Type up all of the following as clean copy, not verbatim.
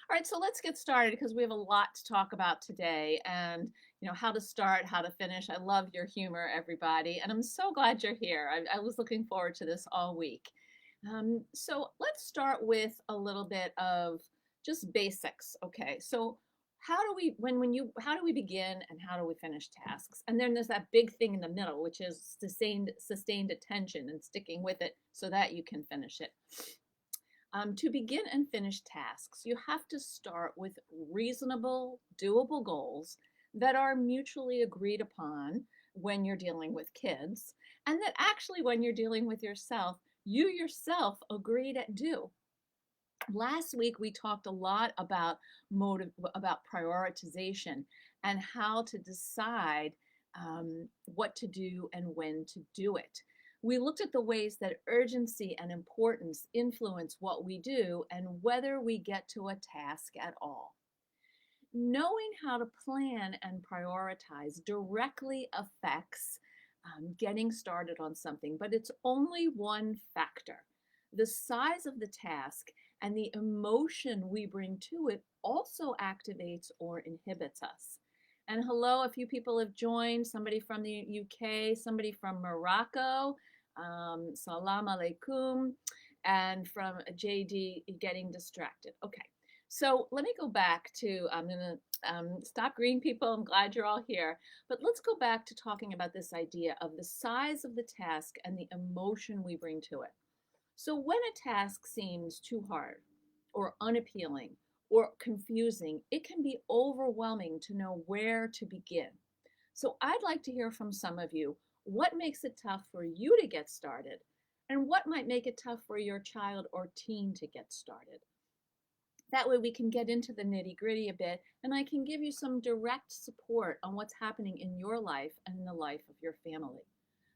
All right, so let's get started because we have a lot to talk about today and how to start, how to finish. I love your humor, everybody, and I'm so glad you're here. I was looking forward to this all week. So let's start with a little bit of just basics. Okay, so how do we how do we begin and how do we finish tasks? And then there's that big thing in the middle, which is sustained attention and sticking with it so that you can finish it. To begin and finish tasks, you have to start with reasonable, doable goals that are mutually agreed upon when you're dealing with kids, and that actually, when you're dealing with yourself, you yourself agree to do. Last week, we talked a lot about about prioritization and how to decide what to do and when to do it. We looked at the ways that urgency and importance influence what we do and whether we get to a task at all. Knowing how to plan and prioritize directly affects getting started on something, but it's only one factor. The size of the task and the emotion we bring to it also activates or inhibits us. And hello, a few people have joined, somebody from the UK, somebody from Morocco, salam alaikum, and from JD getting distracted. Okay, so let me go back to, I'm going to stop greeting people. I'm glad you're all here. But let's go back to talking about this idea of the size of the task and the emotion we bring to it. So when a task seems too hard or unappealing or confusing, it can be overwhelming to know where to begin. So I'd like to hear from some of you. What makes it tough for you to get started? And what might make it tough for your child or teen to get started? That way we can get into the nitty gritty a bit and I can give you some direct support on what's happening in your life and in the life of your family.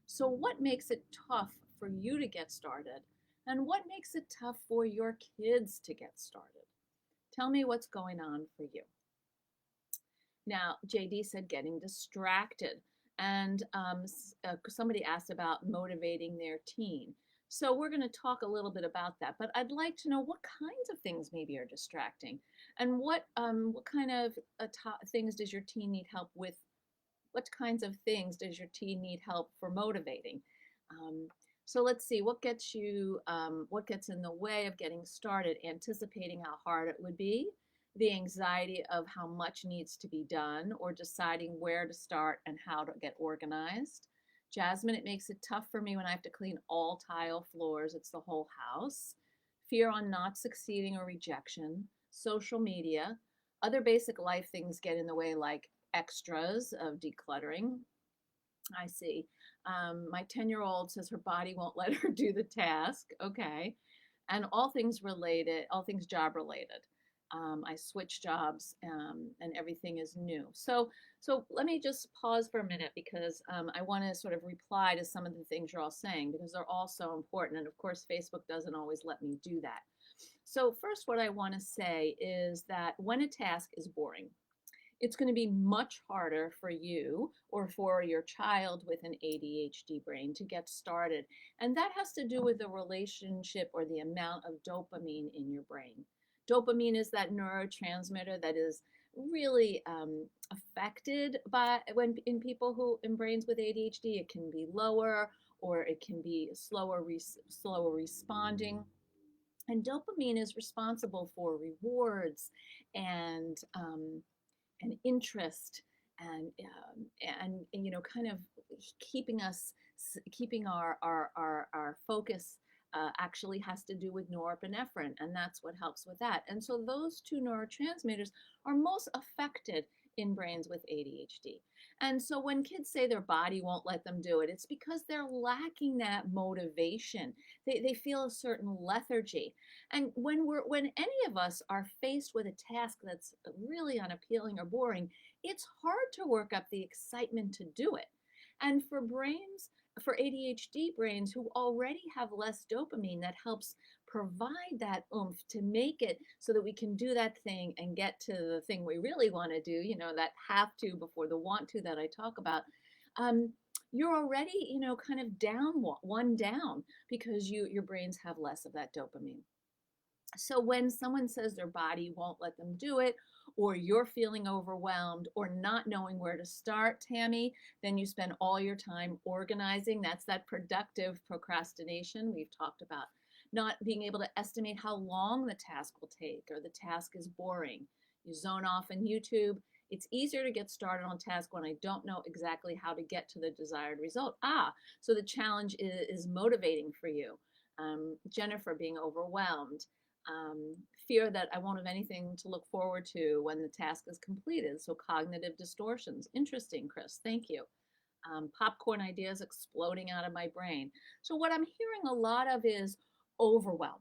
So what makes it tough for you to get started? And what makes it tough for your kids to get started? Tell me what's going on for you. Now, JD said getting distracted. And somebody asked about motivating their teen. So we're going to talk a little bit about that, but I'd like to know what kinds of things maybe are distracting, and what kind of things does your teen need help with? What kinds of things does your teen need help for motivating? Um, so let's see what gets what gets in the way of getting started, anticipating how hard it would be, the anxiety of how much needs to be done, or deciding where to start and how to get organized. Jasmine, it makes it tough for me when I have to clean all tile floors. It's the whole house. Fear on not succeeding or rejection. Social media. Other basic life things get in the way, like extras of decluttering. I see. My 10-year-old says her body won't let her do the task. Okay. And all things related, all things job related. I switch jobs and everything is new. So let me just pause for a minute because I want to sort of reply to some of the things you're all saying because they're all so important. And of course, Facebook doesn't always let me do that. So first, what I want to say is that when a task is boring, it's going to be much harder for you or for your child with an ADHD brain to get started. And that has to do with the relationship or the amount of dopamine in your brain. Dopamine is that neurotransmitter that is really affected by when in people who in brains with ADHD. It can be lower or it can be slower responding. And dopamine is responsible for rewards and and interest and kind of keeping us keeping our focus actually has to do with norepinephrine, and that's what helps with that. And so those two neurotransmitters are most affected in brains with ADHD. And so when kids say their body won't let them do it, it's because they're lacking that motivation. They feel a certain lethargy. And when any of us are faced with a task that's really unappealing or boring, it's hard to work up the excitement to do it. And for ADHD brains who already have less dopamine, that helps provide that oomph to make it so that we can do that thing and get to the thing we really want to do, that have to before the want to that I talk about. You're already, kind of down one down because your brains have less of that dopamine. So when someone says their body won't let them do it, or you're feeling overwhelmed or not knowing where to start, Tammy, then you spend all your time organizing. That's that productive procrastination we've talked about. Not being able to estimate how long the task will take or the task is boring. You zone off in YouTube. It's easier to get started on a task when I don't know exactly how to get to the desired result. So the challenge is motivating for you. Jennifer being overwhelmed, fear that I won't have anything to look forward to when the task is completed. So cognitive distortions. Interesting, Chris. Thank you. Popcorn ideas exploding out of my brain. So what I'm hearing a lot of is overwhelm.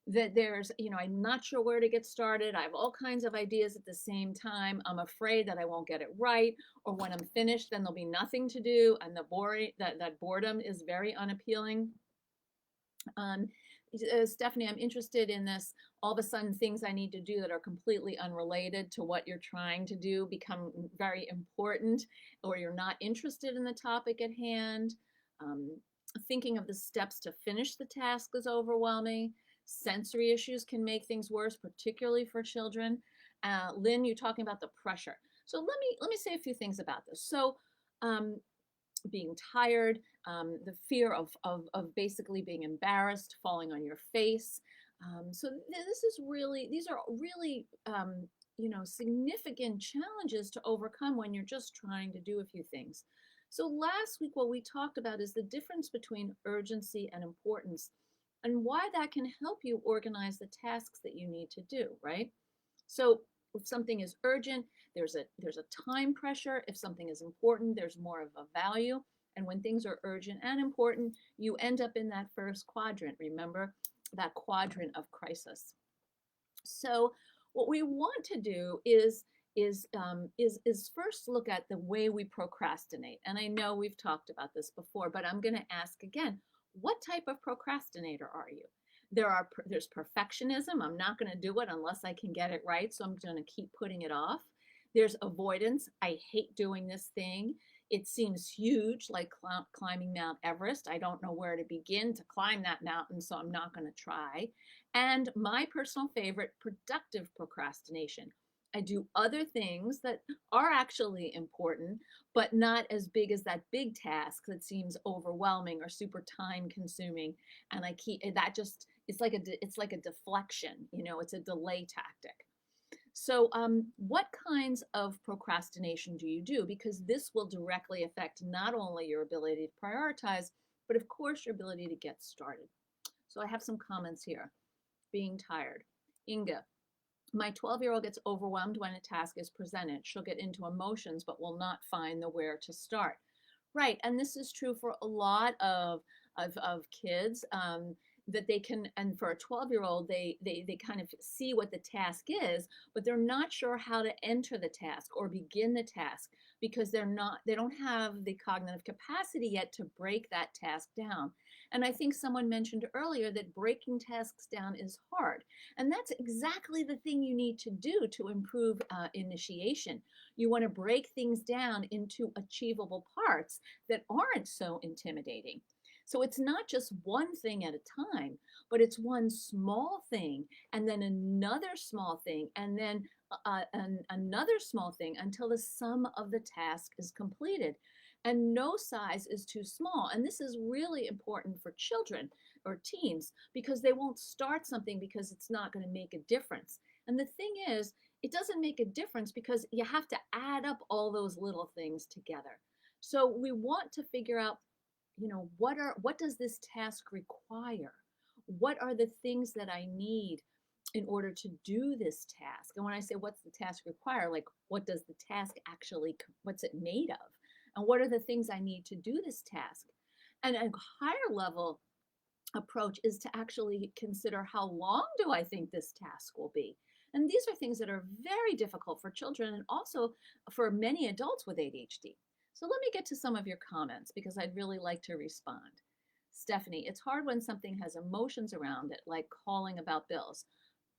That there's, I'm not sure where to get started. I have all kinds of ideas at the same time. I'm afraid that I won't get it right, or when I'm finished, then there'll be nothing to do, and that boredom is very unappealing. Um, Stephanie, I'm interested in this. All of a sudden, things I need to do that are completely unrelated to what you're trying to do become very important, or you're not interested in the topic at hand. Um, Thinking of the steps to finish the task is overwhelming. Sensory issues can make things worse, particularly for children. Lynn, you're talking about the pressure. So let me say a few things about this. So um, being tired, the fear of basically being embarrassed, falling on your face. These are really, significant challenges to overcome when you're just trying to do a few things. So last week, what we talked about is the difference between urgency and importance and why that can help you organize the tasks that you need to do, right? So if something is urgent, there's a time pressure. If something is important, there's more of a value. And when things are urgent and important, you end up in that first quadrant. Remember that quadrant of crisis. So what we want to do is first look at the way we procrastinate. And I know we've talked about this before, but I'm going to ask again, what type of procrastinator are you? There's perfectionism. I'm not going to do it unless I can get it right, so I'm going to keep putting it off. There's avoidance. I hate doing this thing. It seems huge, like climbing Mount Everest. I don't know where to begin to climb that mountain, so I'm not going to try. And my personal favorite, productive procrastination. I do other things that are actually important, but not as big as that big task that seems overwhelming or super time consuming. And I keep that just it's like a deflection, it's a delay tactic. So, what kinds of procrastination do you do? Because this will directly affect not only your ability to prioritize, but of course your ability to get started. So I have some comments here. Being tired. Inga, my 12-year-old gets overwhelmed when a task is presented. She'll get into emotions, but will not find the where to start. Right, and this is true for a lot of kids. That they can, and for a 12-year-old, they kind of see what the task is, but they're not sure how to enter the task or begin the task because they don't have the cognitive capacity yet to break that task down. And I think someone mentioned earlier that breaking tasks down is hard. And that's exactly the thing you need to do to improve initiation. You want to break things down into achievable parts that aren't so intimidating. So it's not just one thing at a time, but it's one small thing, and then another small thing, and then another small thing until the sum of the task is completed. And no size is too small. And this is really important for children or teens because they won't start something because it's not going to make a difference. And the thing is, it doesn't make a difference because you have to add up all those little things together. So we want to figure out, what does this task require? What are the things that I need in order to do this task? And when I say what's the task require, like what does the task actually, what's it made of? And what are the things I need to do this task? And a higher level approach is to actually consider how long do I think this task will be? And these are things that are very difficult for children and also for many adults with ADHD. So let me get to some of your comments because I'd really like to respond. Stephanie, it's hard when something has emotions around it, like calling about bills.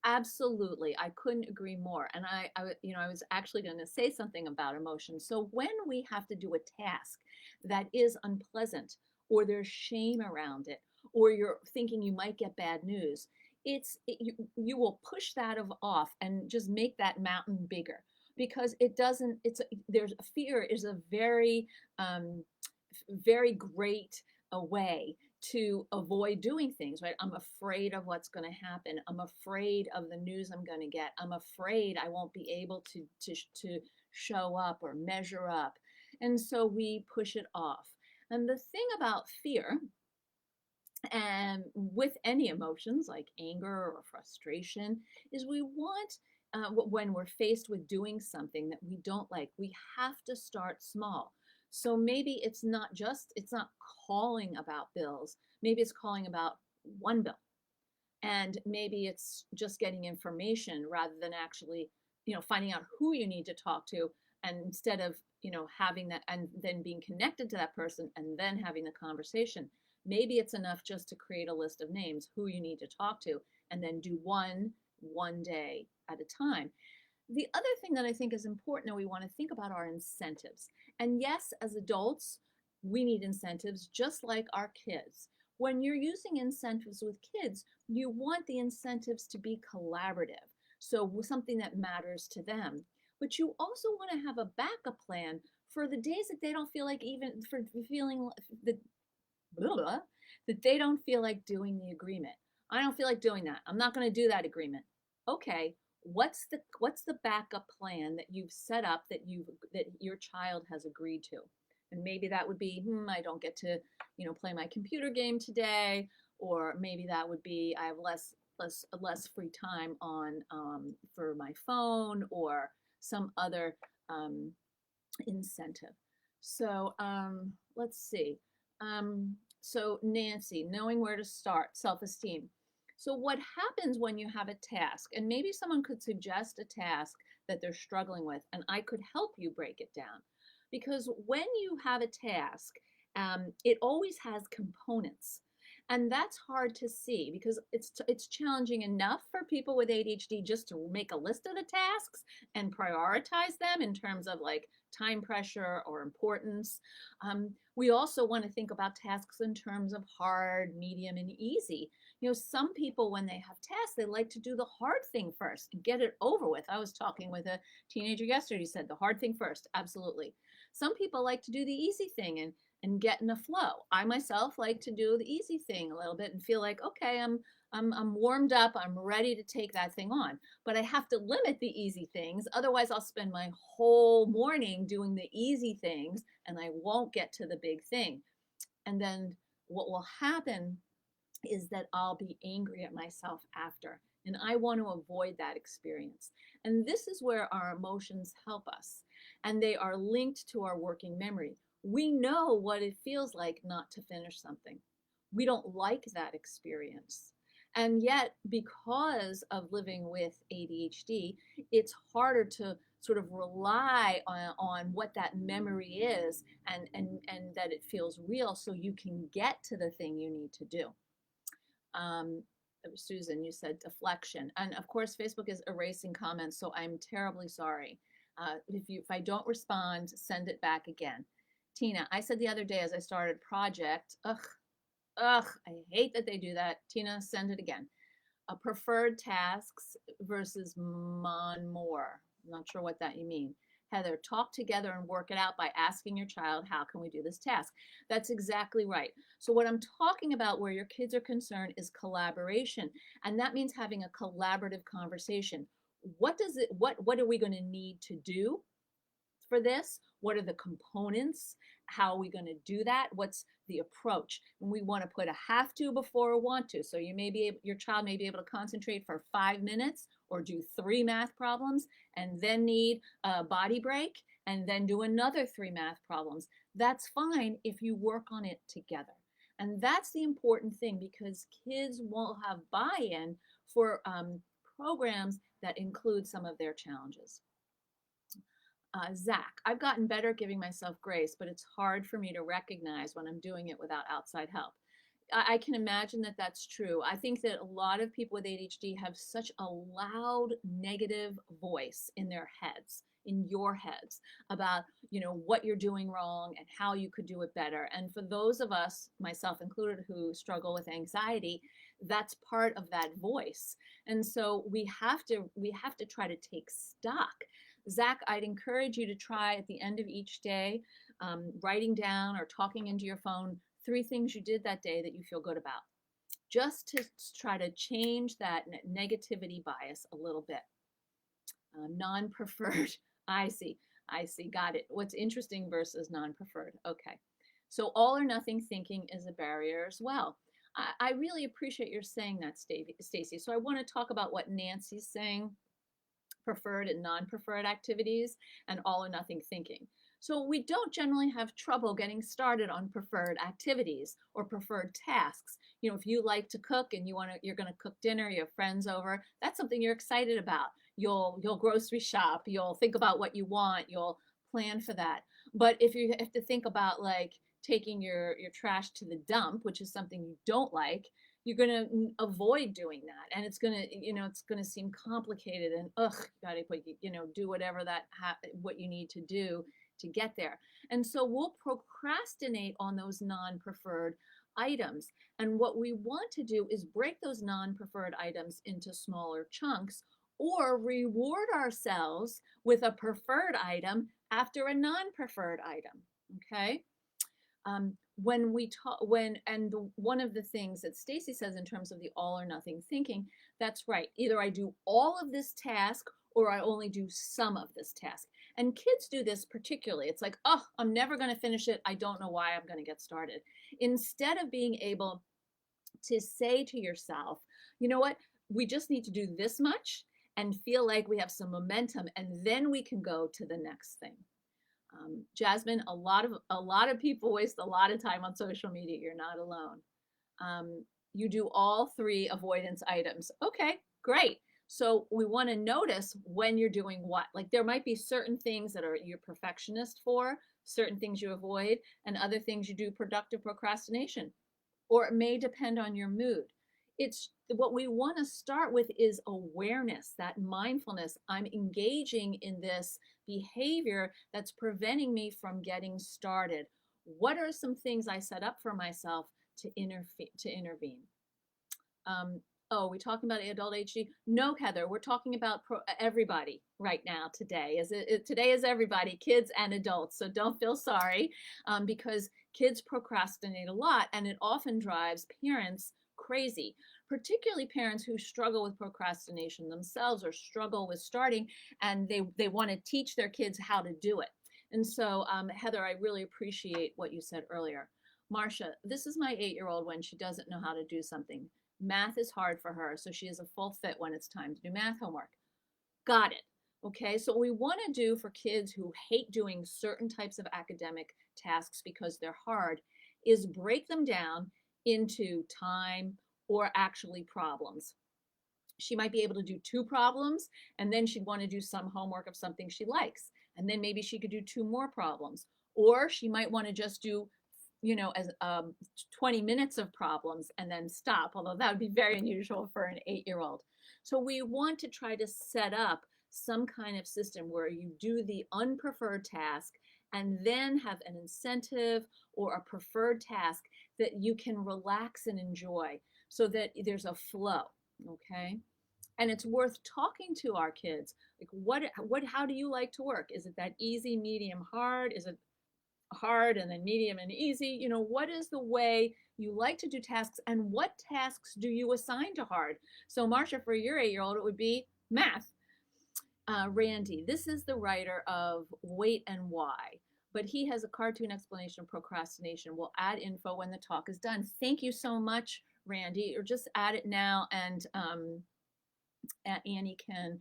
Absolutely, I couldn't agree more. And I was actually going to say something about emotions. So when we have to do a task that is unpleasant, or there's shame around it, or you're thinking you might get bad news, you will push that off and just make that mountain bigger, because it doesn't it's there's fear is a very um, very great a way to avoid doing things, right? I'm afraid of what's going to happen. I'm afraid of the news I'm going to get. I'm afraid I won't be able to show up or measure up. And so we push it off. And the thing about fear, and with any emotions like anger or frustration, is we want, when we're faced with doing something that we don't like, we have to start small. So maybe it's not calling about bills. Maybe it's calling about one bill, and maybe it's just getting information rather than actually, finding out who you need to talk to, and instead of, having that and then being connected to that person and then having the conversation. Maybe it's enough just to create a list of names who you need to talk to, and then do one day at a time. The other thing that I think is important that we want to think about are incentives. And yes, as adults, we need incentives just like our kids. When you're using incentives with kids, you want the incentives to be collaborative, so something that matters to them. But you also want to have a backup plan for the days that they don't feel like, even for feeling that blah, blah, that they don't feel like doing the agreement. I don't feel like doing that. I'm not going to do that agreement. Okay, what's the backup plan that you've set up, that your child has agreed to? And maybe that would be, I don't get to, play my computer game today, or maybe that would be, I have less free time on, for my phone, or some other um, incentive. So let's see. So Nancy, knowing where to start, self-esteem. So what happens when you have a task, and maybe someone could suggest a task that they're struggling with, and I could help you break it down. Because when you have a task, it always has components. And that's hard to see, because it's challenging enough for people with ADHD just to make a list of the tasks and prioritize them in terms of like time pressure or importance. We also want to think about tasks in terms of hard, medium, and easy. Some people, when they have tasks, they like to do the hard thing first and get it over with. I was talking with a teenager yesterday who said the hard thing first. Absolutely. Some people like to do the easy thing and get in a flow. I myself like to do the easy thing a little bit and feel like, okay, I'm warmed up, I'm ready to take that thing on. But I have to limit the easy things. Otherwise, I'll spend my whole morning doing the easy things and I won't get to the big thing. And then what will happen is that I'll be angry at myself after. And I want to avoid that experience. And this is where our emotions help us. And they are linked to our working memory. We know what it feels like not to finish something. We don't like that experience. And yet, because of living with ADHD, it's harder to sort of rely on what that memory is, and that it feels real, so you can get to the thing you need to do. Um, Susan, you said deflection. And of course, Facebook is erasing comments, so I'm terribly sorry. If I don't respond, send it back again. Tina, I said the other day as I started project, I hate that they do that. Tina, send it again. Preferred tasks versus more. I'm not sure what that you mean. Heather, talk together and work it out by asking your child, how can we do this task? That's exactly right. So what I'm talking about where your kids are concerned is collaboration. And that means having a collaborative conversation. What are we going to need to do for this? What are the components? How are we going to do that? What's the approach? And we want to put a have to before a want to. So your child may be able to concentrate for 5 minutes or do 3 math problems and then need a body break and then do another 3 math problems. That's fine if you work on it together. And that's the important thing, because kids won't have buy-in for programs that include some of their challenges. Zach, I've gotten better at giving myself grace, but it's hard for me to recognize when I'm doing it without outside help. I can imagine that that's true. I think that a lot of people with ADHD have such a loud negative voice in their heads, in your heads, about what you're doing wrong and how you could do it better. And for those of us, myself included, who struggle with anxiety, That's part of that voice. And so we have to try to take stock. Zach, I'd encourage you to try at the end of each day, writing down or talking into your phone 3 things you did that day that you feel good about, just to try to change that negativity bias a little bit. Non-preferred. I see. I see. Got it. What's interesting versus non-preferred. Okay. So all or nothing thinking is a barrier as well. I really appreciate your saying that, Stacy. So I want to talk about what Nancy's saying, preferred and non-preferred activities, and all or nothing thinking. So we don't generally have trouble getting started on preferred activities or preferred tasks. If you like to cook and you're going to cook dinner, you have friends over, that's something you're excited about. You'll grocery shop, you'll think about what you want, you'll plan for that. But if you have to think about like taking your trash to the dump, which is something you don't like, you're going to avoid doing that, and it's going to seem complicated, and you got to do whatever what you need to do to get there. And so we'll procrastinate on those non-preferred items. And what we want to do is break those non-preferred items into smaller chunks, or reward ourselves with a preferred item after a non-preferred item. Okay. When we talk, one of the things that Stacy says in terms of the all or nothing thinking, that's right. Either I do all of this task or I only do some of this task. And kids do this particularly. It's like, oh, I'm never going to finish it. I don't know why I'm going to get started. Instead of being able to say to yourself, you know what, we just need to do this much and feel like we have some momentum, and then we can go to the next thing. Jasmine, a lot of people waste a lot of time on social media. You're not alone. You do all 3 avoidance items. Okay, great. So we want to notice when you're doing what. Like there might be certain things that you're perfectionist for, certain things you avoid, and other things you do productive procrastination. Or it may depend on your mood. It's what we want to start with is awareness, that mindfulness. I'm engaging in this behavior that's preventing me from getting started. What are some things I set up for myself to intervene? Oh, we're talking about adult ADHD? No, Heather, we're talking about everybody right now today. Today is everybody, kids and adults. So don't feel sorry, because kids procrastinate a lot, and it often drives parents crazy, particularly parents who struggle with procrastination themselves or struggle with starting, and they want to teach their kids how to do it. And so, Heather, I really appreciate what you said earlier. Marcia, this is my 8-year-old when she doesn't know how to do something. Math is hard for her, so she is a full fit when it's time to do math homework. Got it. Okay, so what we want to do for kids who hate doing certain types of academic tasks because they're hard is break them down into time or actually problems. She might be able to do 2 problems, and then she'd want to do some homework of something she likes. And then maybe she could do 2 more problems. Or she might want to just do as 20 minutes of problems and then stop, although that would be very unusual for an 8-year-old. So we want to try to set up some kind of system where you do the unpreferred task and then have an incentive or a preferred task that you can relax and enjoy, so that there's a flow. Okay. And it's worth talking to our kids. Like how do you like to work? Is it that easy, medium, hard? Is it hard and then medium and easy? What is the way you like to do tasks, and what tasks do you assign to hard? So Marcia, for your 8-year-old, it would be math. Randy, this is the writer of Wait and Why, but he has a cartoon explanation of procrastination. We'll add info when the talk is done. Thank you so much, Randy, or just add it now, and Annie can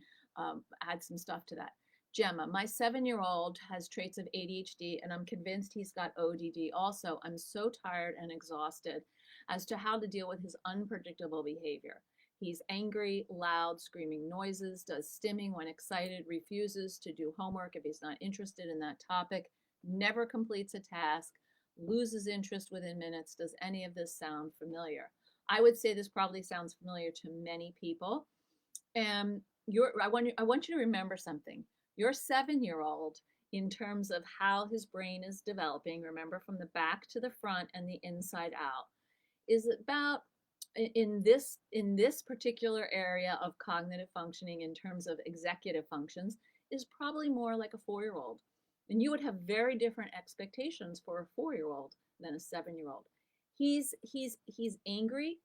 add some stuff to that. Gemma, my 7-year-old has traits of ADHD, and I'm convinced he's got ODD also. I'm so tired and exhausted as to how to deal with his unpredictable behavior. He's angry, loud, screaming noises, does stimming when excited, refuses to do homework if he's not interested in that topic, never completes a task, loses interest within minutes. Does any of this sound familiar? I would say this probably sounds familiar to many people. And I want you to remember something. Your 7-year-old, in terms of how his brain is developing, remember from the back to the front and the inside out, is about in this particular area of cognitive functioning in terms of executive functions is probably more like a 4-year-old. And you would have very different expectations for a 4-year-old than a 7-year-old. He's angry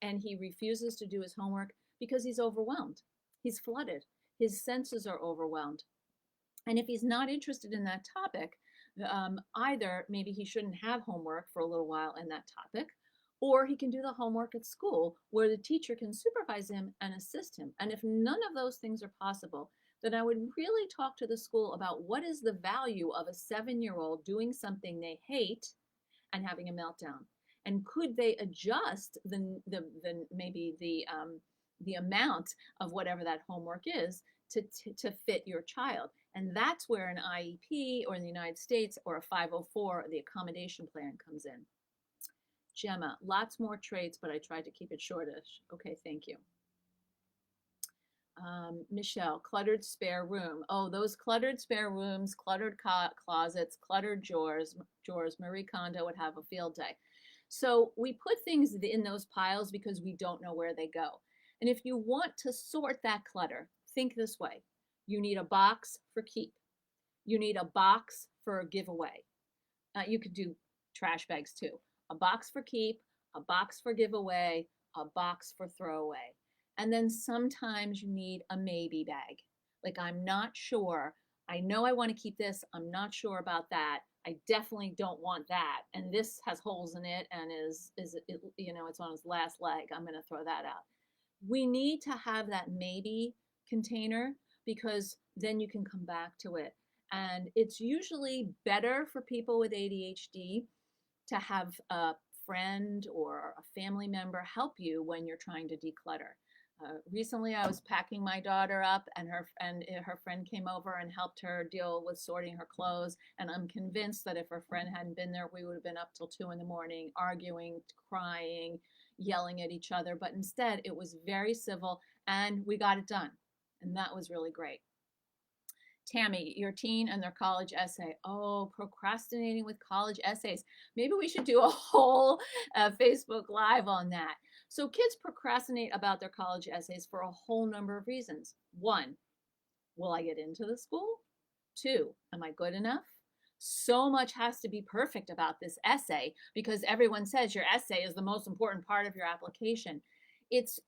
and he refuses to do his homework because he's overwhelmed. He's flooded. His senses are overwhelmed. And if he's not interested in that topic, either maybe he shouldn't have homework for a little while in that topic, or he can do the homework at school where the teacher can supervise him and assist him. And if none of those things are possible, then I would really talk to the school about what is the value of a 7-year-old doing something they hate and having a meltdown. And could they adjust maybe the amount of whatever that homework is to fit your child? And that's where an IEP, or in the United States, or a 504, the accommodation plan, comes in. Gemma, lots more traits, but I tried to keep it shortish. Okay, thank you. Michelle, cluttered spare room. Oh, those cluttered spare rooms, cluttered closets, cluttered drawers. Marie Kondo would have a field day. So we put things in those piles because we don't know where they go. And if you want to sort that clutter, think this way. You need a box for keep. You need a box for a giveaway. You could do trash bags too. A box for keep, a box for giveaway, a box for throwaway. And then sometimes you need a maybe bag. Like, I'm not sure. I know I want to keep this. I'm not sure about that. I definitely don't want that. And this has holes in it and is it's on its last leg. I'm going to throw that out. We need to have that maybe container because then you can come back to it. And it's usually better for people with ADHD to have a friend or a family member help you when you're trying to declutter. Recently, I was packing my daughter up, and her friend came over and helped her deal with sorting her clothes. And I'm convinced that if her friend hadn't been there, we would have been up till 2 in the morning, arguing, crying, yelling at each other. But instead, it was very civil, and we got it done. And that was really great. Tammy, your teen and their college essay. Oh, procrastinating with college essays. Maybe we should do a whole Facebook Live on that. So kids procrastinate about their college essays for a whole number of reasons. 1, will I get into the school? 2, am I good enough? So much has to be perfect about this essay because everyone says your essay is the most important part of your application. It's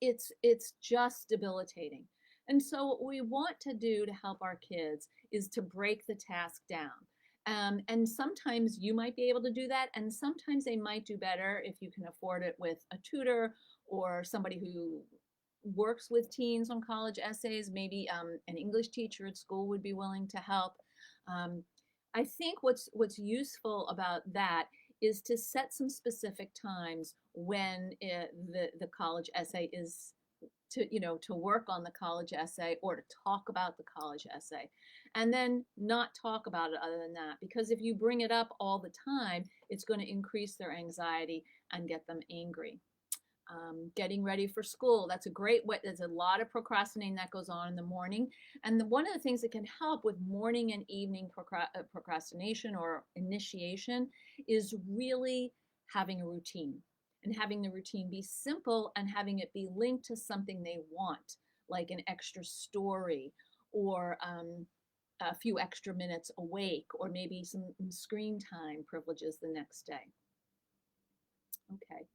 just debilitating. And so what we want to do to help our kids is to break the task down. And sometimes you might be able to do that, and sometimes they might do better if you can afford it with a tutor or somebody who works with teens on college essays. Maybe an English teacher at school would be willing to help. I think what's useful about that is to set some specific times when the college essay is to work on the college essay or to talk about the college essay, and then not talk about it other than that, because if you bring it up all the time, it's going to increase their anxiety and get them angry. Getting ready for school, that's a great way. There's a lot of procrastinating that goes on in the morning, and one of the things that can help with morning and evening procrastination or initiation is really having a routine, and having the routine be simple and having it be linked to something they want, like an extra story or a few extra minutes awake, or maybe some screen time privileges the next day. Okay.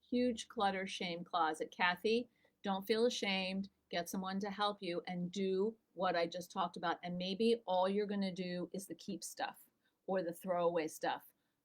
Huge clutter shame closet. Kathy, don't feel ashamed. Get someone to help you and do what I just talked about. And maybe all you're going to do is the keep stuff or the throwaway stuff.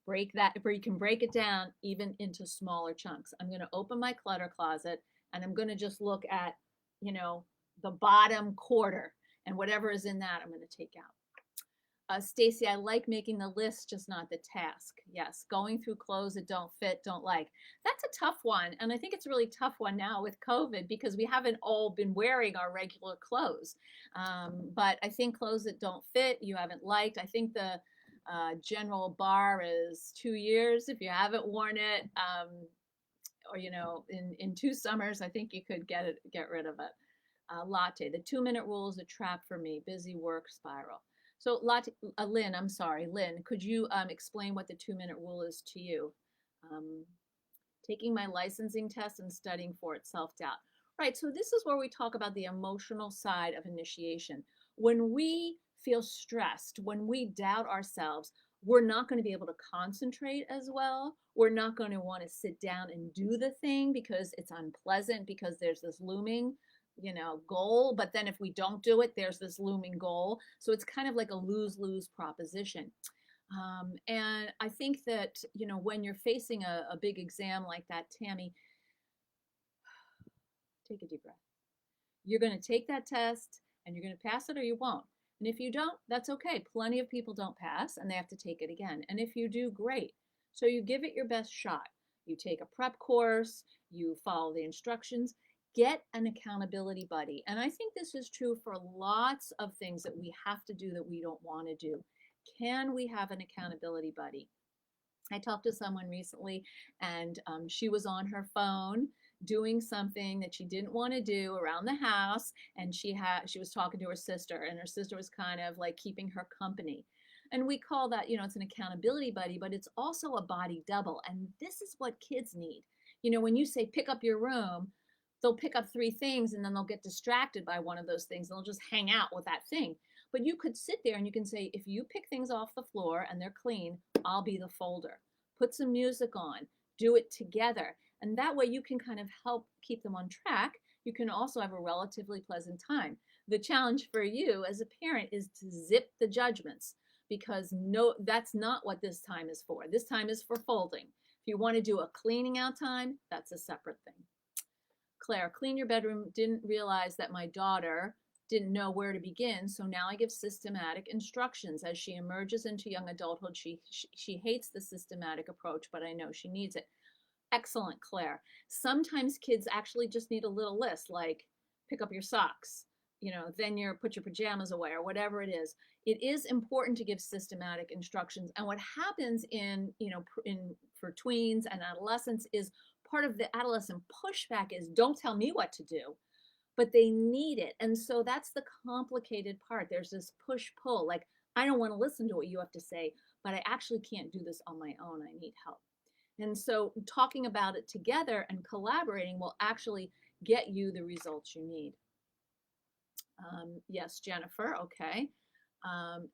Break that, or you can break it down even into smaller chunks. I'm going to open my clutter closet and I'm going to just look at, the bottom quarter, and whatever is in that, I'm going to take out. Stacy, I like making the list, just not the task. Yes, going through clothes that don't fit, don't like. That's a tough one. And I think it's a really tough one now with COVID because we haven't all been wearing our regular clothes. But I think clothes that don't fit, you haven't liked. I think the general bar is 2 years if you haven't worn it, or in 2 summers, I think you could get rid of it. Latte, the 2-minute rule is a trap for me. Busy work spiral. So Latte, Lynn, I'm sorry, Lynn, could you explain what the 2-minute rule is to you? taking my licensing test and studying for it, self-doubt. Right, so this is where we talk about the emotional side of initiation. When we feel stressed, when we doubt ourselves, we're not going to be able to concentrate as well. We're not going to want to sit down and do the thing because it's unpleasant, because there's this looming, goal. But then if we don't do it, there's this looming goal. So it's kind of like a lose-lose proposition. And I think that, when you're facing a big exam like that, Tammy, take a deep breath. You're going to take that test and you're going to pass it or you won't. And if you don't, that's okay. Plenty of people don't pass and they have to take it again. And if you do, great. So you give it your best shot. You take a prep course, you follow the instructions, get an accountability buddy. And I think this is true for lots of things that we have to do that we don't want to do. Can we have an accountability buddy? I talked to someone recently, and she was on her phone doing something that she didn't want to do around the house, and she was talking to her sister, and her sister was kind of like keeping her company. And we call that, it's an accountability buddy, but it's also a body double. And this is what kids need. When you say pick up your room, they'll pick up three things and then they'll get distracted by one of those things and they'll just hang out with that thing. But you could sit there and you can say, if you pick things off the floor and they're clean, I'll be the folder. Put some music on, do it together. And that way you can kind of help keep them on track. You can also have a relatively pleasant time. The challenge for you as a parent is to zip the judgments, because no, that's not what this time is for. This time is for folding. If you want to do a cleaning out time, that's a separate thing. Claire, clean your bedroom. Didn't realize that my daughter didn't know where to begin, so now I give systematic instructions. As she emerges into young adulthood, she hates the systematic approach, but I know she needs it. Excellent, Claire. Sometimes kids actually just need a little list, like pick up your socks, then put your pajamas away or whatever it is. It is important to give systematic instructions. And what happens for tweens and adolescents is part of the adolescent pushback is don't tell me what to do, but they need it. And so that's the complicated part. There's this push-pull, like, I don't want to listen to what you have to say, but I actually can't do this on my own. I need help. And so talking about it together and collaborating will actually get you the results you need. Yes, Jennifer, okay.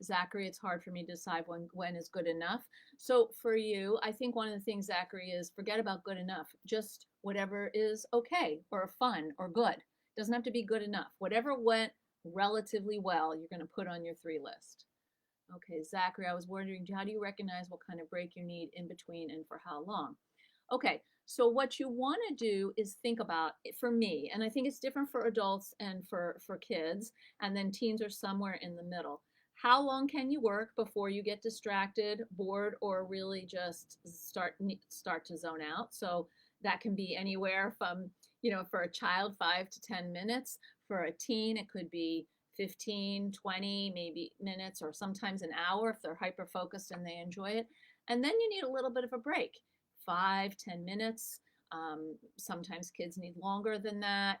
Zachary, it's hard for me to decide when is good enough. So for you, I think one of the things, Zachary, is forget about good enough. Just whatever is okay or fun or good. Doesn't have to be good enough. Whatever went relatively well, you're going to put on your 3 list. Okay, Zachary, I was wondering, how do you recognize what kind of break you need in between and for how long? Okay, so what you want to do is think about, for me, and I think it's different for adults and for kids, and then teens are somewhere in the middle. How long can you work before you get distracted, bored, or really just start to zone out? So that can be anywhere from, for a child, 5 to 10 minutes. For a teen, it could be 15, 20, maybe minutes, or sometimes an hour if they're hyper-focused and they enjoy it. And then you need a little bit of a break, 5, 10 minutes. Sometimes kids need longer than that.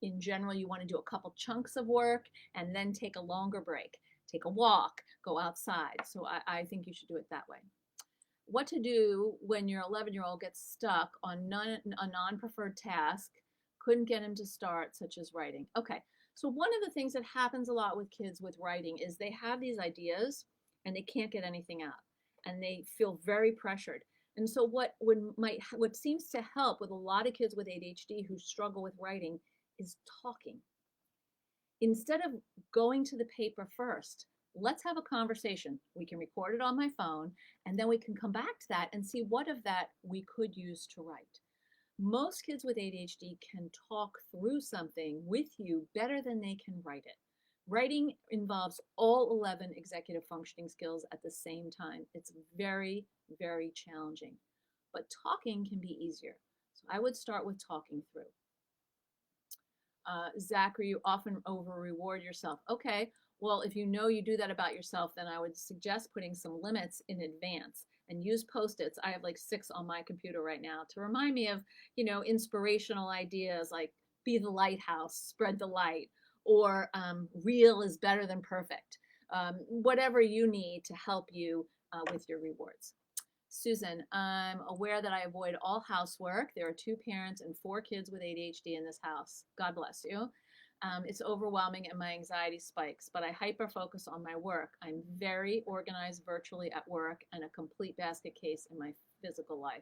In general, you want to do a couple chunks of work and then take a longer break. Take a walk, go outside. So I think you should do it that way. What to do when your 11-year-old gets stuck on a non-preferred task, couldn't get him to start, such as writing. Okay, so one of the things that happens a lot with kids with writing is they have these ideas and they can't get anything out and they feel very pressured. And so what seems to help with a lot of kids with ADHD who struggle with writing is talking. Instead of going to the paper first, let's have a conversation. We can record it on my phone, and then we can come back to that and see what of that we could use to write. Most kids with ADHD can talk through something with you better than they can write it. Writing involves all 11 executive functioning skills at the same time. It's very, very challenging, but talking can be easier. So I would start with talking through. Zachary, you often over-reward yourself. Okay, well, if you know you do that about yourself, then I would suggest putting some limits in advance and use Post-its. I have like 6 on my computer right now to remind me of, inspirational ideas like be the lighthouse, spread the light, or real is better than perfect. Whatever you need to help you with your rewards. Susan, I'm aware that I avoid all housework. There are two parents and four kids with ADHD in this house. God bless you. It's overwhelming and my anxiety spikes, but I hyper focus on my work. I'm very organized virtually at work and a complete basket case in my physical life.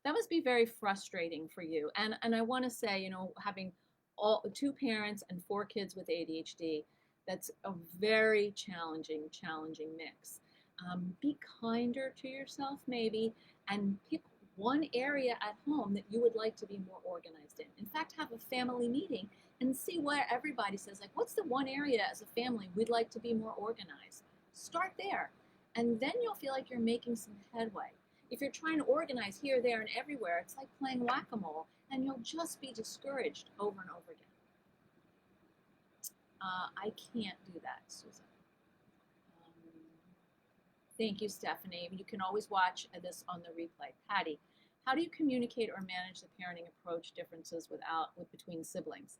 That must be very frustrating for you. And I want to say, having all two parents and four kids with ADHD, that's a very challenging mix. Be kinder to yourself, maybe, and pick one area at home that you would like to be more organized in. In fact, have a family meeting and see where everybody says, like, what's the one area as a family we'd like to be more organized? Start there. And then you'll feel like you're making some headway. If you're trying to organize here, there, and everywhere, it's like playing whack-a-mole, and you'll just be discouraged over and over again. I can't do that, Susan. Thank you, Stephanie. You can always watch this on the replay. Patty, how do you communicate or manage the parenting approach differences between siblings?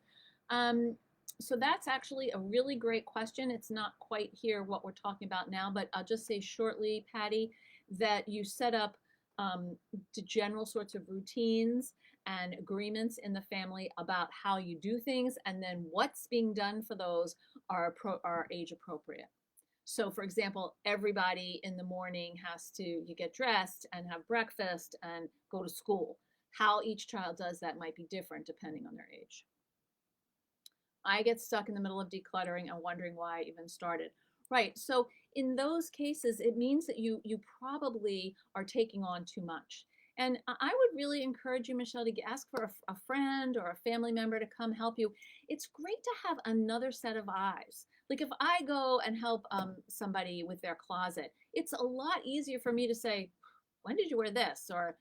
So that's actually a really great question. It's not quite here what we're talking about now, but I'll just say shortly, Patty, that you set up the general sorts of routines and agreements in the family about how you do things, and then what's being done for those are age appropriate. So for example, everybody in the morning you get dressed and have breakfast and go to school. How each child does that might be different depending on their age. I get stuck in the middle of decluttering and wondering why I even started. Right, so in those cases, it means that you probably are taking on too much. And I would really encourage you, Michelle, to ask for a friend or a family member to come help you. It's great to have another set of eyes. Like if I go and help somebody with their closet, it's a lot easier for me to say, when did you wear this? Or,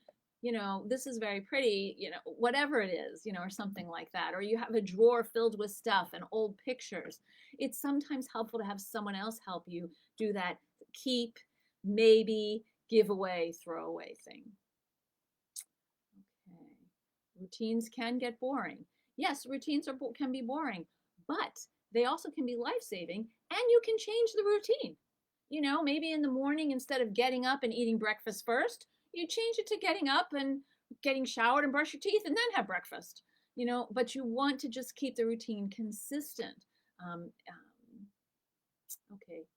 this is very pretty, whatever it is, or something like that. Or you have a drawer filled with stuff and old pictures. It's sometimes helpful to have someone else help you do that keep, maybe, give away, throw away thing. Okay. Routines can get boring. Yes, routines can be boring, but they also can be life-saving, and you can change the routine. Maybe in the morning, instead of getting up and eating breakfast first, you change it to getting up and getting showered and brush your teeth and then have breakfast. But you want to just keep the routine consistent. Okay.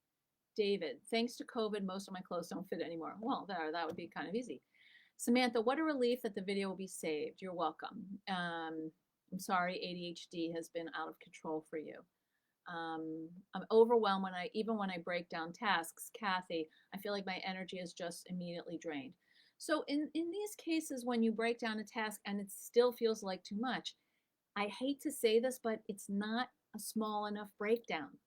David, thanks to COVID, most of my clothes don't fit anymore. Well, that would be kind of easy. Samantha, what a relief that the video will be saved. You're welcome. I'm sorry ADHD has been out of control for you. I'm overwhelmed even when I break down tasks. Kathy, I feel like my energy is just immediately drained. So in these cases, when you break down a task and it still feels like too much, I hate to say this, but it's not a small enough breakdown.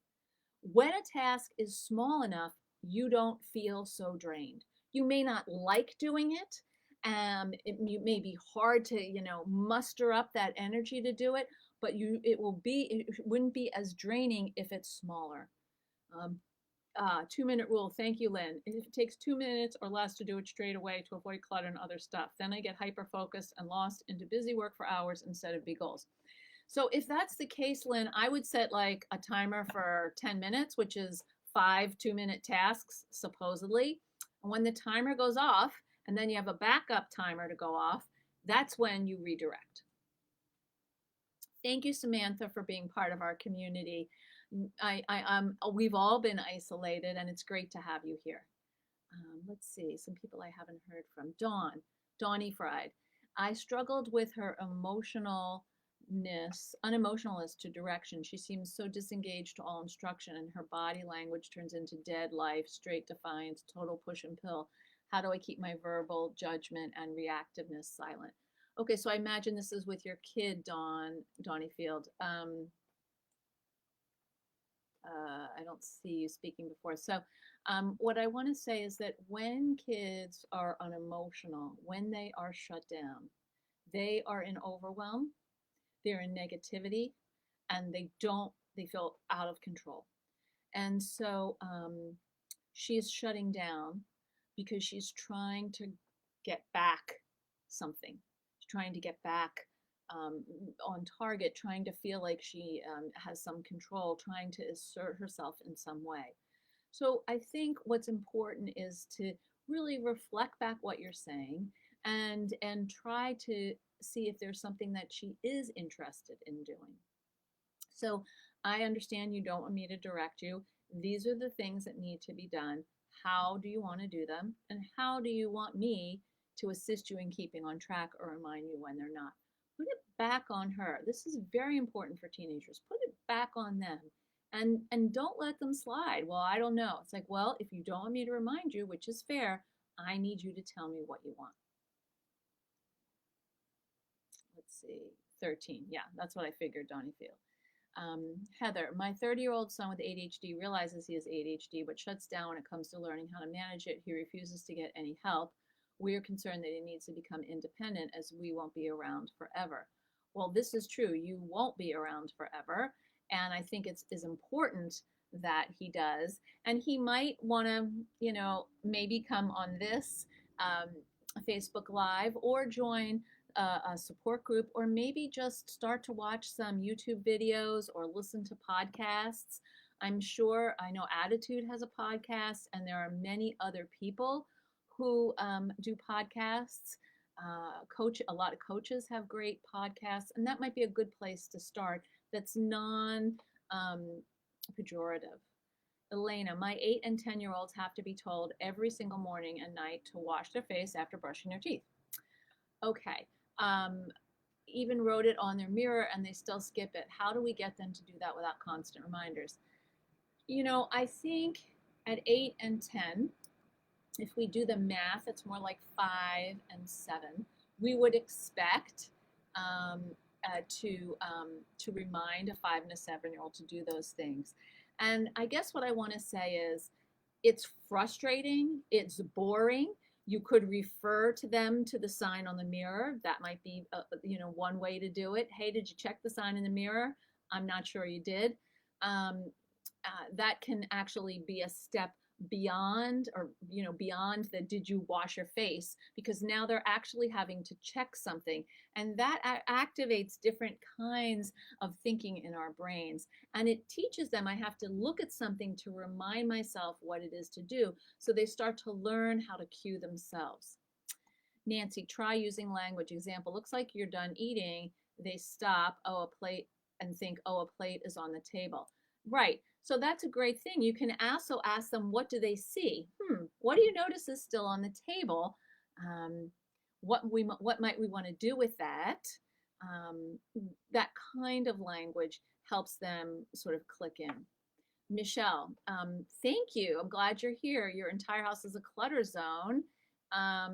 When a task is small enough, you don't feel so drained. You may not like doing it. It may be hard to, muster up that energy to do it, but it wouldn't be as draining if it's smaller. 2-minute rule. Thank you, Lynn. If it takes 2 minutes or less to do it straight away to avoid clutter and other stuff, then I get hyper focused and lost into busy work for hours instead of big goals. So if that's the case, Lynn, I would set like a timer for 10 minutes, which is 5 2-minute tasks, supposedly. And when the timer goes off, and then you have a backup timer to go off, that's when you redirect. Thank you, Samantha, for being part of our community. We've all been isolated, and it's great to have you here. Let's see, some people I haven't heard from. Dawny Fried. I struggled with her unemotionalness to direction. She seems so disengaged to all instruction, and her body language turns into dead life, straight defiance, total push and pull. How do I keep my verbal judgment and reactiveness silent? Okay, so I imagine this is with your kid, Donnie Field. I don't see you speaking before. So what I want to say is that when kids are unemotional, when they are shut down, they are in overwhelm, they're in negativity, and they feel out of control. And so she's shutting down because she's trying to get back something. She's trying to get back on target, trying to feel like she has some control, trying to assert herself in some way. So I think what's important is to really reflect back what you're saying and try to see if there's something that she is interested in doing. So I understand you don't want me to direct you. These are the things that need to be done. How do you want to do them? And how do you want me to assist you in keeping on track or remind you when they're not? Put it back on her. This is very important for teenagers. Put it back on them. And don't let them slide. Well, I don't know. It's like, well, if you don't want me to remind you, which is fair, I need you to tell me what you want. Let's see. 13. Yeah, that's what I figured, Donnie Field. Heather, my 30-year-old son with ADHD realizes he has ADHD, but shuts down when it comes to learning how to manage it. He refuses to get any help. We are concerned that he needs to become independent as we won't be around forever. Well, this is true. You won't be around forever. And I think it's is important that he does. And he might want to, maybe come on this um, Facebook Live or join a support group, or maybe just start to watch some YouTube videos or listen to podcasts. I know Attitude has a podcast, and there are many other people who do podcasts. A lot of coaches have great podcasts, and that might be a good place to start. That's non pejorative. Elena, my 8 and 10-year-olds have to be told every single morning and night to wash their face after brushing their teeth. Okay. Um, Even wrote it on their mirror and they still skip it. How do we get them to do that without constant reminders? I think at 8 and 10, if we do the math, it's more like 5 and 7. We would expect to remind a 5 and a 7-year-old to do those things. And I guess what I want to say is it's frustrating, it's boring. You could refer to them to the sign on the mirror. That might be, one way to do it. Hey, did you check the sign in the mirror? I'm not sure you did. That can actually be a step beyond, or beyond the did you wash your face, because now they're actually having to check something, and that activates different kinds of thinking in our brains, and it teaches them I have to look at something to remind myself what it is to do, so they start to learn how to cue themselves. Nancy, try using language. Example, looks like you're done eating. They stop, oh, a plate, and think, oh, a plate is on the table. Right. So that's a great thing. You can also ask them, what do they see? What do you notice is still on the table? What might we want to do with that? That kind of language helps them sort of click in. Michelle, thank you. I'm glad you're here. Your entire house is a clutter zone.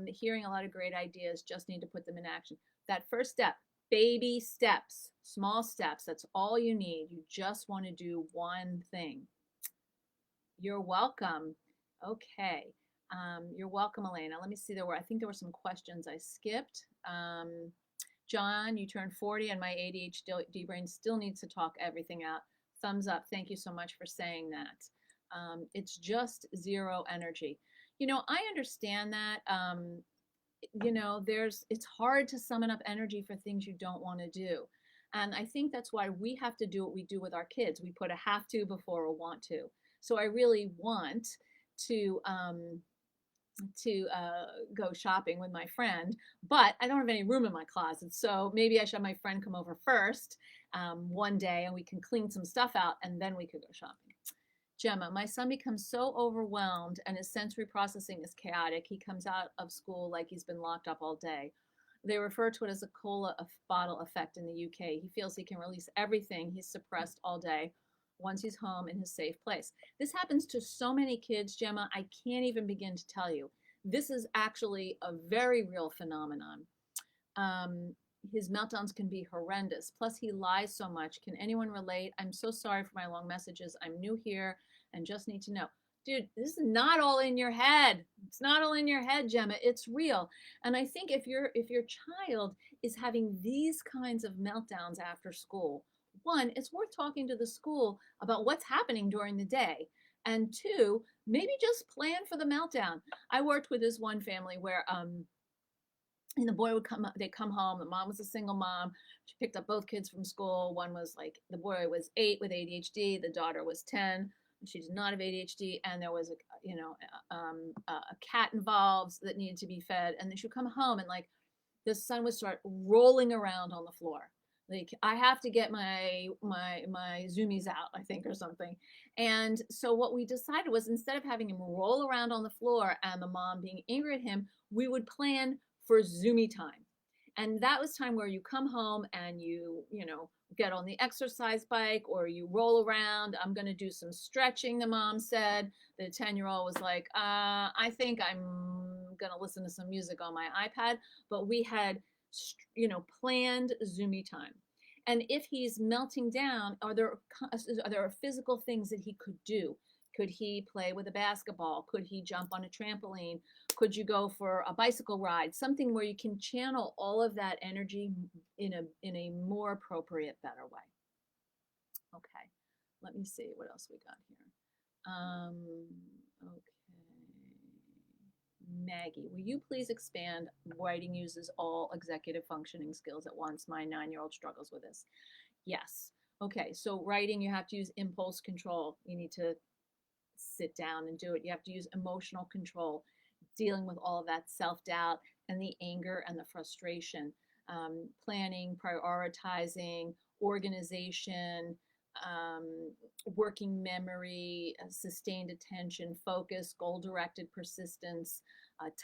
Hearing a lot of great ideas, just need to put them in action. That first step, baby steps, small steps, that's all you need. You just want to do one thing. You're welcome. Okay. You're welcome, Elena. Let me see, I think there were some questions I skipped. John, you turned 40 and my ADHD brain still needs to talk everything out. Thumbs up. Thank you so much for saying that. It's just zero energy. I understand that. It's hard to summon up energy for things you don't want to do. And I think that's why we have to do what we do with our kids. We put a have to before a want to. So I really want to go shopping with my friend, but I don't have any room in my closet. So maybe I should have my friend come over first one day and we can clean some stuff out and then we could go shopping. Gemma, my son becomes so overwhelmed and his sensory processing is chaotic. He comes out of school like he's been locked up all day. They refer to it as a cola bottle effect in the UK. He feels he can release everything he's suppressed all day once he's home in his safe place. This happens to so many kids, Gemma, I can't even begin to tell you. This is actually a very real phenomenon. His meltdowns can be horrendous. Plus, he lies so much. Can anyone relate? I'm so sorry for my long messages. I'm new here and just need to know. Dude, this is not all in your head. It's not all in your head, Gemma. It's real. And I think if your child is having these kinds of meltdowns after school, one, it's worth talking to the school about what's happening during the day. And two, maybe just plan for the meltdown. I worked with this one family where and the boy would come home. The mom was a single mom. She picked up both kids from school. One was the boy was 8 with ADHD. The daughter was 10. She did not have ADHD, and there was a cat involved that needed to be fed, and then she'd come home and like the son would start rolling around on the floor. Like, I have to get my zoomies out, I think, or something. And so what we decided was, instead of having him roll around on the floor and the mom being angry at him, we would plan for zoomie time. And that was time where you come home and get on the exercise bike or you roll around. I'm going to do some stretching, the mom said. The 10-year-old was like, I think I'm going to listen to some music on my iPad. But we had, planned zoomie time. And if he's melting down, are there physical things that he could do? Could he play with a basketball? Could he jump on a trampoline? Could you go for a bicycle ride? Something where you can channel all of that energy in a more appropriate, better way. Okay, let me see what else we got here. Okay. Maggie, will you please expand? Writing uses all executive functioning skills at once. My 9-year-old struggles with this. Yes. Okay, so writing, you have to use impulse control. You need to sit down and do it. You have to use emotional control, dealing with all of that self-doubt and the anger and the frustration, planning, prioritizing, organization, working memory, sustained attention, focus, goal-directed persistence,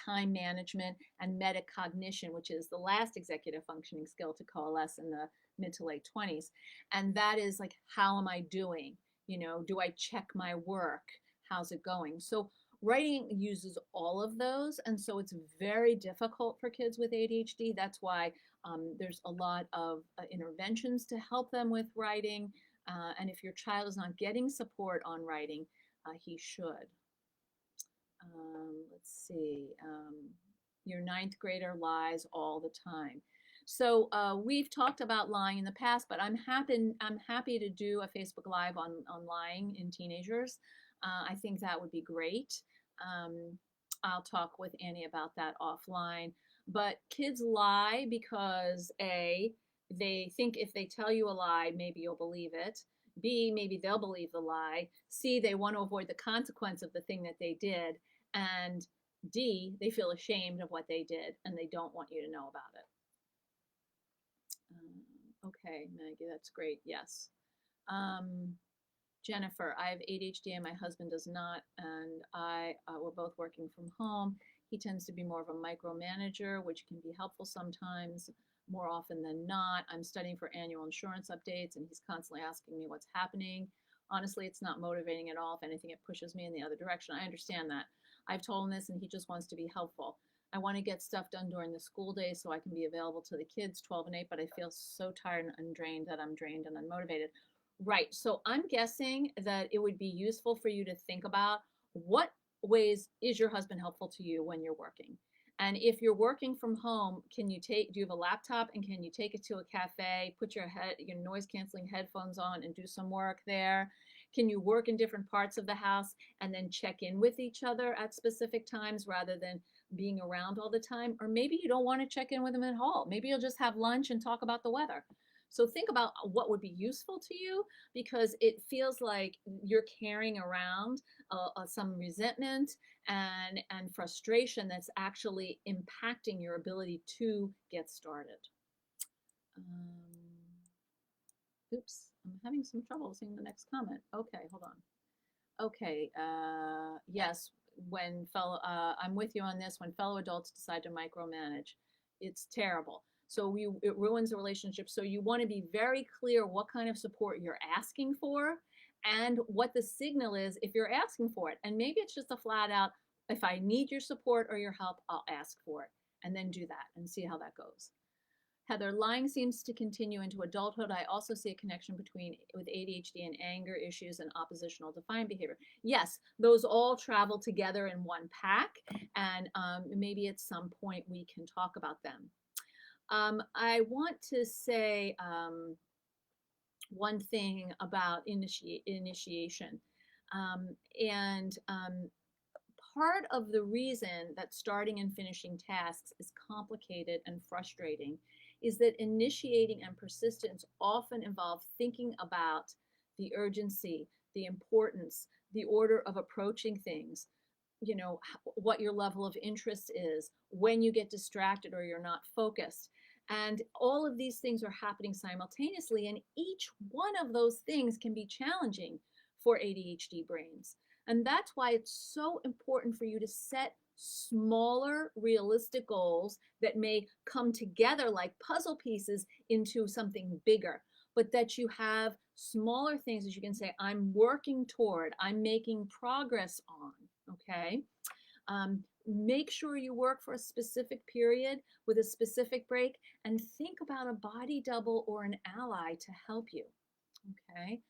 time management, and metacognition, which is the last executive functioning skill to coalesce in the mid to late 20s. And that is like, how am I doing? Do I check my work? How's it going? So writing uses all of those, and so it's very difficult for kids with ADHD. That's why there's a lot of interventions to help them with writing. And if your child is not getting support on writing, he should. Let's see. Your 9th grader lies all the time. So we've talked about lying in the past, but I'm happy to do a Facebook Live on lying in teenagers. I think that would be great. I'll talk with Annie about that offline. But kids lie because A, they think if they tell you a lie, maybe you'll believe it. B, maybe they'll believe the lie. C, they want to avoid the consequence of the thing that they did. And D, they feel ashamed of what they did and they don't want you to know about it. Okay, Maggie, that's great. Yes. Jennifer, I have ADHD and my husband does not, and we're both working from home. He tends to be more of a micromanager, which can be helpful sometimes, more often than not. I'm studying for annual insurance updates, and he's constantly asking me what's happening. Honestly, it's not motivating at all. If anything, it pushes me in the other direction. I understand that. I've told him this, and he just wants to be helpful. I want to get stuff done during the school day so I can be available to the kids, 12 and 8, but I feel so tired and drained that I'm drained and unmotivated. Right. So I'm guessing that it would be useful for you to think about, what ways is your husband helpful to you when you're working? And if you're working from home, do you have a laptop, and can you take it to a cafe, put your noise canceling headphones on and do some work there? Can you work in different parts of the house and then check in with each other at specific times rather than being around all the time? Or maybe you don't want to check in with them at all. Maybe you'll just have lunch and talk about the weather. So think about what would be useful to you, because it feels like you're carrying around some resentment and frustration that's actually impacting your ability to get started. Oops, I'm having some trouble seeing the next comment. Okay, hold on. Okay, yes, I'm with you on this. When fellow adults decide to micromanage, it's terrible. So it ruins the relationship. So you want to be very clear what kind of support you're asking for and what the signal is if you're asking for it. And maybe it's just a flat out, if I need your support or your help, I'll ask for it. And then do that and see how that goes. Heather, lying seems to continue into adulthood. I also see a connection with ADHD and anger issues and oppositional defiant behavior. Yes, those all travel together in one pack, and maybe at some point we can talk about them. I want to say one thing about initiation. Part of the reason that starting and finishing tasks is complicated and frustrating is that initiating and persistence often involve thinking about the urgency, the importance, the order of approaching things, what your level of interest is, when you get distracted or you're not focused. And all of these things are happening simultaneously, and each one of those things can be challenging for ADHD brains. And that's why it's so important for you to set smaller, realistic goals that may come together like puzzle pieces into something bigger, but that you have smaller things that you can say, I'm working toward, I'm making progress on, okay? Make sure you work for a specific period with a specific break, and think about a body double or an ally to help you, okay?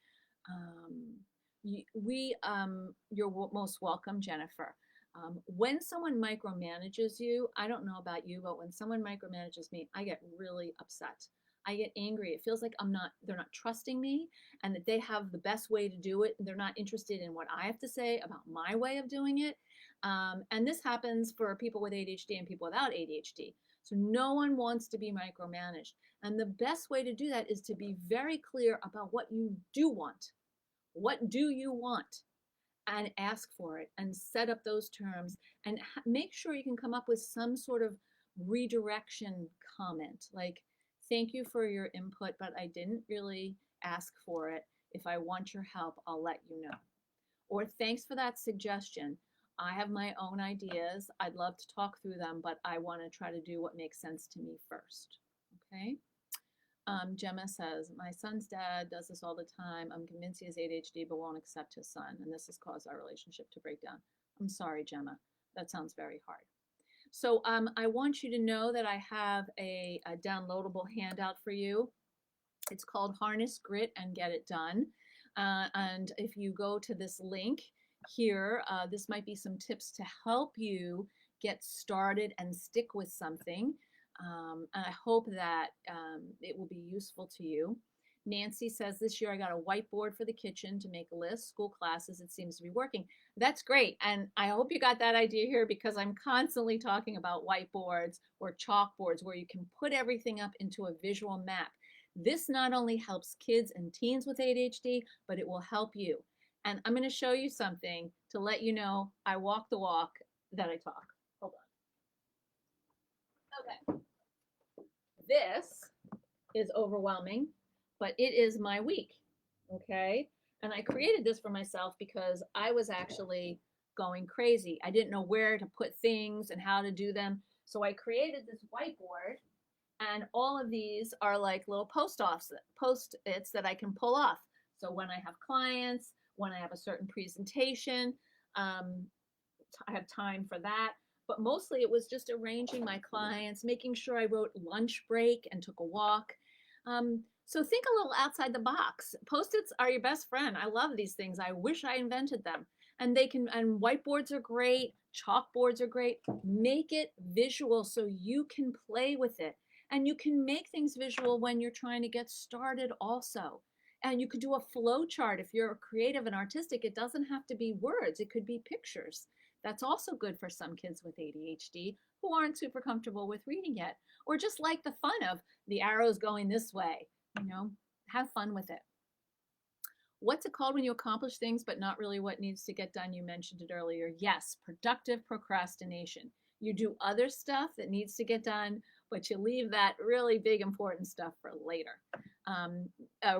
You're most welcome, Jennifer. When someone micromanages you, I don't know about you, but when someone micromanages me, I get really upset. I get angry. It feels like they're not trusting me, and that they have the best way to do it. And they're not interested in what I have to say about my way of doing it. And this happens for people with ADHD and people without ADHD. So no one wants to be micromanaged. And the best way to do that is to be very clear about what you do want. What do you want? And ask for it and set up those terms, and make sure you can come up with some sort of redirection comment like, thank you for your input, but I didn't really ask for it. If I want your help, I'll let you know. Or thanks for that suggestion. I have my own ideas. I'd love to talk through them, but I want to try to do what makes sense to me first. Okay? Gemma says, my son's dad does this all the time. I'm convinced he has ADHD, but won't accept his son. And this has caused our relationship to break down. I'm sorry, Gemma. That sounds very hard. So I want you to know that I have a downloadable handout for you. It's called Harness Grit and Get It Done. And if you go to this link here, this might be some tips to help you get started and stick with something. And I hope that it will be useful to you. Nancy says, this year I got a whiteboard for the kitchen to make a list, school classes, it seems to be working. That's great. And I hope you got that idea here, because I'm constantly talking about whiteboards or chalkboards where you can put everything up into a visual map. This not only helps kids and teens with ADHD, but it will help you. And I'm going to show you something to let you know I walk the walk that I talk. Hold on. Okay. This is overwhelming, but it is my week, okay? And I created this for myself because I was actually going crazy. I didn't know where to put things and how to do them. So I created this whiteboard, and all of these are like little post-its that I can pull off. So when I have clients, when I have a certain presentation, I have time for that. But mostly it was just arranging my clients, making sure I wrote lunch break and took a walk. So think a little outside the box. Post-its are your best friend. I love these things. I wish I invented them. And whiteboards are great. Chalkboards are great. Make it visual so you can play with it. And you can make things visual when you're trying to get started also. And you could do a flow chart if you're creative and artistic. It doesn't have to be words. It could be pictures. That's also good for some kids with ADHD who aren't super comfortable with reading yet, or just like the fun of the arrows going this way. Have fun with it. What's it called when you accomplish things but not really what needs to get done? You mentioned it earlier. Yes, productive procrastination. You do other stuff that needs to get done, but you leave that really big important stuff for later.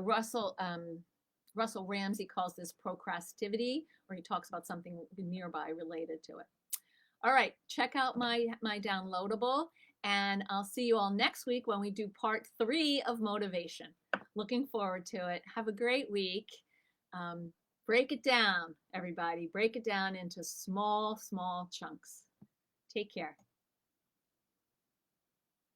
Russell Ramsey calls this procrastivity, where he talks about something nearby related to it. All right, check out my downloadable, and I'll see you all next week when we do part 3 of motivation. Looking forward to it. Have a great week. Break it down, everybody. Break it down into small, small chunks. Take care.